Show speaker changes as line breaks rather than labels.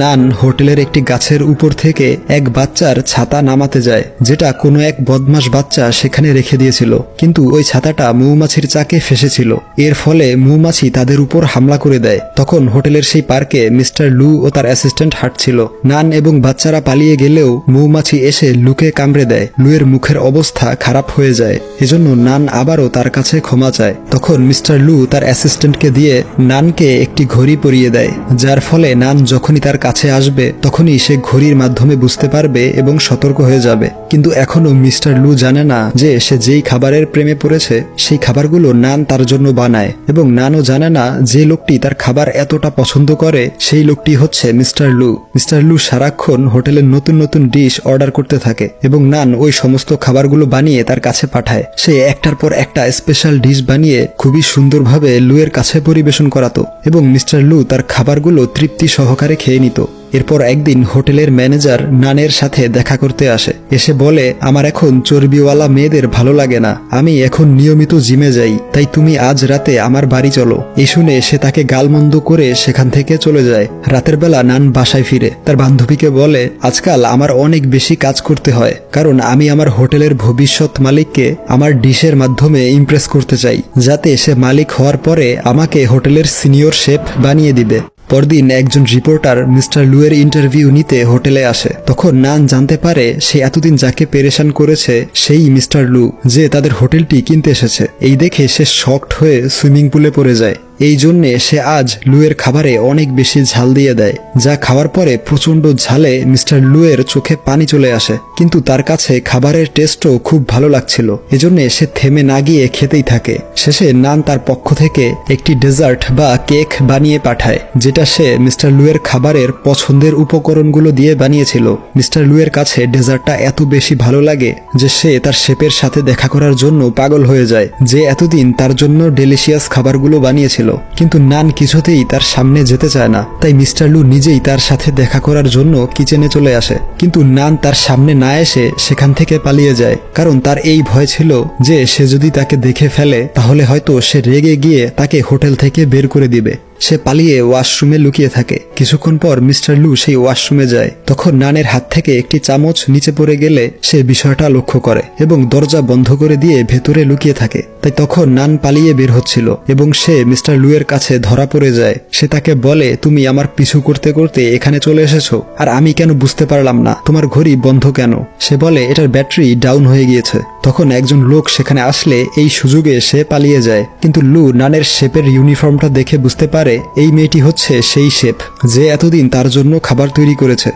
নান হোটেলের একটি গাছের উপর থেকে এক বাচ্চার ছাতা নামাতে যায়, যেটা কোনো এক বদমাশ বাচ্চা সেখানে রেখে দিয়েছিল। কিন্তু ওই ছাতাটা মৌমাছির চাকে ফেসেছিল। এর ফলে মৌমাছি তাদের উপর হামলা করে দেয়। তখন হোটেলের সেই পার্কে মিস্টার লু ও তার অ্যাসিস্ট্যান্ট হাঁটছিল। নান এবং বাচ্চারা পালিয়ে গেলেও মৌমাছি এসে লুকে কামড়ে দেয়। লুয়ের মুখের অবস্থা খারাপ হয়ে যায়। এজন্য নান আবারও তার কাছে ক্ষমা চায়। তখন মিস্টার লু তার অ্যাসিস্ট্যান্টকে দিয়ে নানকে একটি ঘড়ি পরিয়ে দেয়, যার ফলে নান যখনই তার কাছে আসবে তখনই সে ঘড়ির মাধ্যমে বুঝতে পারবে এবং সতর্ক হয়ে যাবে। কিন্তু এখনো মিস্টার লু জানে না যে সে যেই খাবারের প্রেমে পড়েছে সেই খাবারগুলো নান তার জন্য বানায়, এবং নানও জানে না যে লোকটি তার খাবার এতটা পছন্দ করে সেই লোকটি হচ্ছে মিস্টার লু। মিস্টার লু সারাক্ষণ হোটেলের নতুন নতুন ডিশ অর্ডার করতে থাকে এবং নান ওই সমস্ত খাবারগুলো বানিয়ে তার কাছে পাঠায়। সে একটার পর একটা স্পেশাল ডিশ বানিয়ে খুবই সুন্দরভাবে লুয়ের কাছে পরিবেশন করাতো এবং মিস্টার লু তার খাবারগুলো তৃপ্তি সহকারে খেয়ে নিত। এরপর একদিন হোটেলের ম্যানেজার নানের সাথে দেখা করতে আসে। এসে বলে, আমার এখন চর্বিওয়ালা মেয়েদের ভালো লাগে না, আমি এখন নিয়মিত জিমে যাই, তাই তুমি আজ রাতে আমার বাড়ি চলো। এই শুনে সে তাকে গালমন্দ করে সেখান থেকে চলে যায়। রাতের বেলা নান বাসায় ফিরে তার বান্ধবীকে বলে, আজকাল আমার অনেক বেশি কাজ করতে হয়, কারণ আমি আমার হোটেলের ভবিষ্যৎ মালিককে আমার ডিশের মাধ্যমে ইমপ্রেস করতে চাই, যাতে সে মালিক হওয়ার পরে আমাকে হোটেলের সিনিয়র শেফ বানিয়ে দিবে। পরদিন একজন রিপোর্টার মিস্টার লুয়ের ইন্টারভিউ নিতে হোটেলে আসে। তখন নান জানতে পারে সে এতদিন যাকে পেরেশান করেছে সেই মিস্টার লু, যে তাদের হোটেলটি কিনতে এসেছে। এই দেখে সে শকড হয়ে সুইমিং পুলে পড়ে যায়। এই জন্যে সে আজ লুয়ের খাবারে অনেক বেশি ঝাল দিয়ে দেয়, যা খাওয়ার পরে প্রচন্ড ঝালে মিস্টার লুয়ের চোখে পানি চলে আসে। কিন্তু তার কাছে খাবারের টেস্টও খুব ভালো লাগছিল, এজন্য সে থেমে না গিয়ে খেতেই থাকে। শেষে নান তার পক্ষ থেকে একটি ডেজার্ট বা কেক বানিয়ে পাঠায়, যেটা সে মিস্টার লুয়ের খাবারের পছন্দের উপকরণগুলো দিয়ে বানিয়েছিল। মিস্টার লুয়ের কাছে ডেজার্টটা এত বেশি ভালো লাগে যে সে তার শেফের সাথে দেখা করার জন্য পাগল হয়ে যায়, যে এতদিন তার জন্য ডেলিশিয়াস খাবারগুলো বানিয়েছিল। কিন্তু নান কিছুতেই তার সামনে যেতে চায় না, তাই মিস্টার লু নিজেই তার সাথে দেখা করার জন্য কিচেনে চলে আসে। কিন্তু নান তার সামনে না এসে সেখান থেকে পালিয়ে যায়, কারণ তার এই ভয় ছিল যে সে যদি তাকে দেখে ফেলে তাহলে হয়তো সে রেগে গিয়ে তাকে হোটেল থেকে বের করে দিবে। সে পালিয়ে ওয়াশরুমে লুকিয়ে থাকে। কিছুক্ষণ পর মিস্টার লু সেই ওয়াশরুমে যায়। তখন নানের হাত থেকে একটি চামচ নিচে পড়ে গেলে সে বিষয়টা লক্ষ্য করে এবং দরজা বন্ধ করে দিয়ে ভেতরে লুকিয়ে থাকে। তাই তখন নান পালিয়ে বের হচ্ছিল এবং সে মিস্টার লুয়ের কাছে ধরা পড়ে যায়। সে তাকে বলে, তুমি আমার পিছু করতে করতে এখানে চলে এসেছো, আর আমি কেন বুঝতে পারলাম না, তোমার ঘড়ি বন্ধ কেন? সে বলে, এটার ব্যাটারি ডাউন হয়ে গিয়েছে। তখন একজন লোক সেখানে আসলে এই সুযোগে সে পালিয়ে যায়। কিন্তু লু নানের শেফের ইউনিফর্মটা দেখে বুঝতে পারে এই মেয়েটি হচ্ছে সেই শেফ যে এতদিন তার জন্য খাবার তৈরি করেছে।